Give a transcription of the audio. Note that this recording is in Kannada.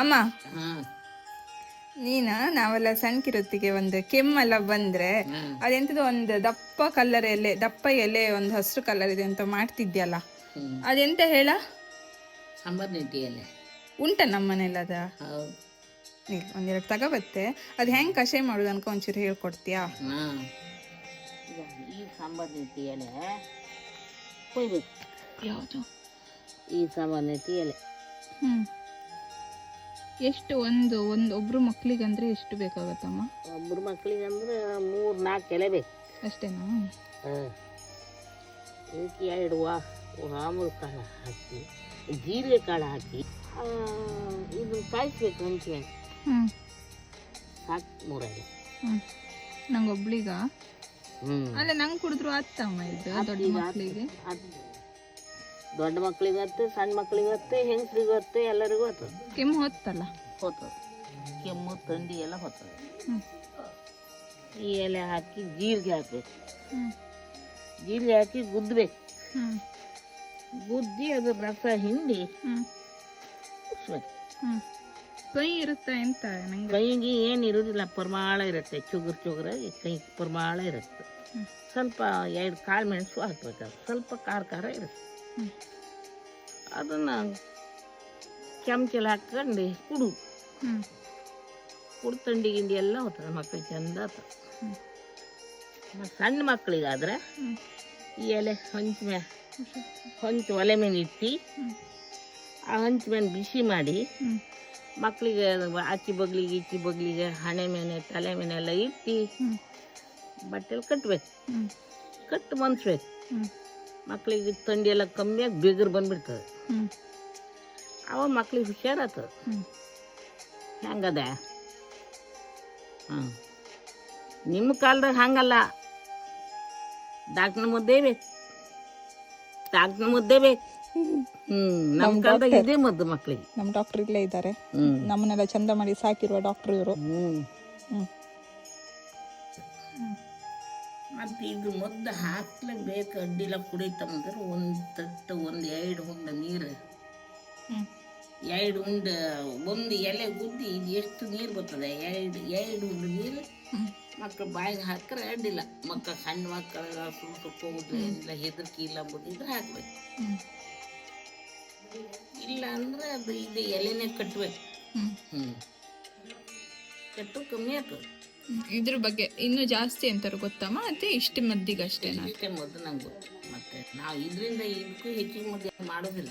ಅಮ್ಮ ಹಾಂ ನೀನ ನಾವೆಲ್ಲ ಸಣ್ಣಕಿರೊತ್ತಿಗೆ ಒಂದು ಕೆಮ್ಮೆಲ್ಲ ಬಂದ್ರೆ ಅದೆಂತದ ಒಂದು ದಪ್ಪ ಕಲರ್ ಎಲೆ ದಪ್ಪ ಎಲೆ ಒಂದು ಹಸಿರು ಕಲರ್ ಇದೆ ಅಂತ ಮಾಡ್ತಿದ್ಯಲ್ಲ, ಅದೆಂತ ಹೇಳ? ಸಾಂಬಾರು ನೆಟ್ಟಿ ಎಲೆ ಉಂಟ ನಮ್ಮನೇಲಿ ಅದ. ಹೌದು. ಇಲ್ಲ ಒಂದೆರಡು ತಗೋಬತ್ತೆ. ಅದು ಹೆಂಗೆ ಕಷಾಯ ಮಾಡೋದು ಅನ್ಕೊ ಒಂಚೂರು ಹೇಳ್ಕೊಡ್ತೀಯಾ? ಹಾಂ, ಈ ಸಾಂಬಾರು ನೆಟ್ಟಿ ಎಲೆ ಕೊಯ್ಬೇಕು. ಯಾವುದು? ಈ ಸಾಂಬಾರು ನೆಟ್ಟಿ ಎಲೆ ಎಷ್ಟು ಒಬ್ರು ಮಕ್ಳಿಗಂದ್ರೆ ಎಷ್ಟು ಬೇಕಾಗತ್ತಮ್ಮ? ಒಬ್ಬರು ಮಕ್ಳಿಗಂದ್ರೆ 3-4 ಎಲೆ ಬೇಕು ಅಷ್ಟೇನಾ? ಹಾಂ, ಇದಕ್ಕೆ 2 ವಾಮೂಲ ಕಾಳು ಹಾಕಿ, ಜೀರಿಗೆ ಕಾಳು ಹಾಕಿ ಇದನ್ನು ಕಾಯಿಸ್ಬೇಕು ಹಂಚೆ. ಸಾಕು 3 ಎಲೆ. ನಂಗೆ ಒಬ್ಳಿಗ ಅಲ್ಲ ನಂಗೆ ಕುಡಿದ್ರು ಆತ್ತಮ್ಮ ಇದು ದೊಡ್ಡ ಮಕ್ಕಳಿಗೆ? ದೊಡ್ಡ ಮಕ್ಳಿಗೆ ಹತ್ತೆ, ಸಣ್ಣ ಮಕ್ಳಿಗೆ ಹತ್ತೆ, ಹೆಂಗಸ್ರಿಗೆ ಹತ್ತೆ, ಎಲ್ಲರಿಗೂ ಹತ್ತದ. ಕೆಮ್ಮು ಹೊತ್ತಲ್ಲ? ಹೋಗ್ತದೆ. ಕೆಮ್ಮು ಥಂಡಿ ಎಲ್ಲ ಹೋಗ್ತದೆ. ಈ ಎಲೆ ಹಾಕಿ ಜೀರಿಗೆ ಹಾಕಬೇಕು. ಜೀರಿಗೆ ಹಾಕಿ ಗುದ್ದಬೇಕು. ಗುದ್ದಿ ಅದು ರಸ ಹಿಂಡಿ ಕುಡಿಸ್ಬೇಕು. ಕೈ ಇರುತ್ತೆ ಎಂತ? ನಂಗೆ ಕೈಗೆ ಏನು ಇರೋದಿಲ್ಲ, ಪರಿಮಾಳ ಇರುತ್ತೆ. ಚುಗುರಾಗಿ ಕೈ ಪರಿಮಾಳ ಇರುತ್ತೆ. ಸ್ವಲ್ಪ 2 ಕಾಳು ಮೆಣಸು ಹಾಕ್ಬೇಕು. ಸ್ವಲ್ಪ ಖಾರ ಇರುತ್ತೆ. ಅದನ್ನು ಚಮಚಲ್ಲಿ ಹಾಕ್ಕೊಂಡು ಕುಡು ಥಂಡಿ ಗಿಂಡಿ ಎಲ್ಲ ಹೋಗ್ತದೆ. ಮಕ್ಕಳಿಗೆ ಚಂದ ಆಗ್ತದೆ. ಸಣ್ಣ ಮಕ್ಕಳಿಗಾದ್ರೆ ಈ ಎಲೆ ಹಂಚು ಒಲೆ ಮೇಲೆ ಇಟ್ಟು ಆ ಹಂಚು ಮೇಲೆ ಬಿಸಿ ಮಾಡಿ ಮಕ್ಕಳಿಗೆ ಆಚೆ ಬಗ್ಲಿಗೆ ಈಚೆ ಬಗ್ಲಿಗೆ ಹಣೆ ಮೇಲೆ ತಲೆ ಮೇಲೆ ಎಲ್ಲ ಇಟ್ಟು ಬಟ್ಟೆಲಿ ಕಟ್ಟಬೇಕು. ಕಟ್ಟು ಮನ್ಸ್ಬೇಕು. ಮಕ್ಕಳಿಗೆ ಥಂಡಿ ಎಲ್ಲ ಕಮ್ಮಿಯಾಗಿ ಬೇಗರು ಬಂದ್ಬಿಡ್ತದೆ. ಅವಾಗ ಮಕ್ಳಿಗೆ ಹುಷಾರಾಗ್ತದೆ. ಹೆಂಗದ? ಹಾಂ, ನಿಮ್ಮ ಕಾಲದಾಗ ಹಂಗಲ್ಲ. ಡಾಕ್ಟ್ರ್ ಮುದ್ದೆ ಬೇಕು. ನಮ್ಮ ಕಾಲದಾಗ ಇದೇ ಮದ್ದು ಮಕ್ಕಳಿಗೆ. ನಮ್ಮ ಡಾಕ್ಟರ್ ಇಲ್ಲೇ ಇದ್ದಾರೆ. ನಮ್ಮನ್ನೆಲ್ಲ ಚಂದ ಮಾಡಿ ಸಾಕಿರುವ ಡಾಕ್ಟರ್ ಇವರು. ಮತ್ತು ಇದು ಮದ್ದು ಹಾಕ್ಲೇಬೇಕು. ಅಡ್ಡಿಲ್ಲ ಕುಡಿತಂದ್ರೆ 1 ತಟ್ಟು 1-2 ಉಂಡೆ ನೀರು, 2 ಉಂಡೆ ಒಂದು ಎಲೆ ಗುದ್ದಿ ಇದು ಎಷ್ಟು ನೀರು ಬರ್ತದೆ, 2 ಉಂಡೆ ನೀರು ಮಕ್ಕಳು ಬಾಯಿಗೆ ಹಾಕ್ರೆ ಅಡ್ಡಿಲ್ಲ. ಸಣ್ಣ ಮಕ್ಕಳೆಲ್ಲ ಸುಳ್ಕೋದ್ರೆ ಇಲ್ಲ, ಹೆದರಿಕೆ ಇಲ್ಲ ಅಂಬುದಿದ್ರೆ ಹಾಕ್ಬೇಕು. ಇಲ್ಲ ಅಂದ್ರೆ ಅದು ಇದು ಎಲೆನೇ ಕಟ್ಟಬೇಕು. ಕಟ್ಟು ಕಮ್ಮಿ ಆಗ್ತದೆ. ಇದ್ರ ಬಗ್ಗೆ ಇನ್ನೂ ಜಾಸ್ತಿ ಅಂತಾರೆ ಗೊತ್ತಮ್ಮ? ಮತ್ತೆ ಇಷ್ಟು ಮದ್ದಿಗೆ ಅಷ್ಟೇನಾ? ಇಷ್ಟೇ ಮದ್ದು ನಂಗೆ ಗೊತ್ತು. ಮತ್ತೆ ನಾವು ಇದರಿಂದ ಇದಕ್ಕೂ ಹೆಚ್ಚಿಗೆ ಮದ್ದು ಮಾಡೋದಿಲ್ಲ.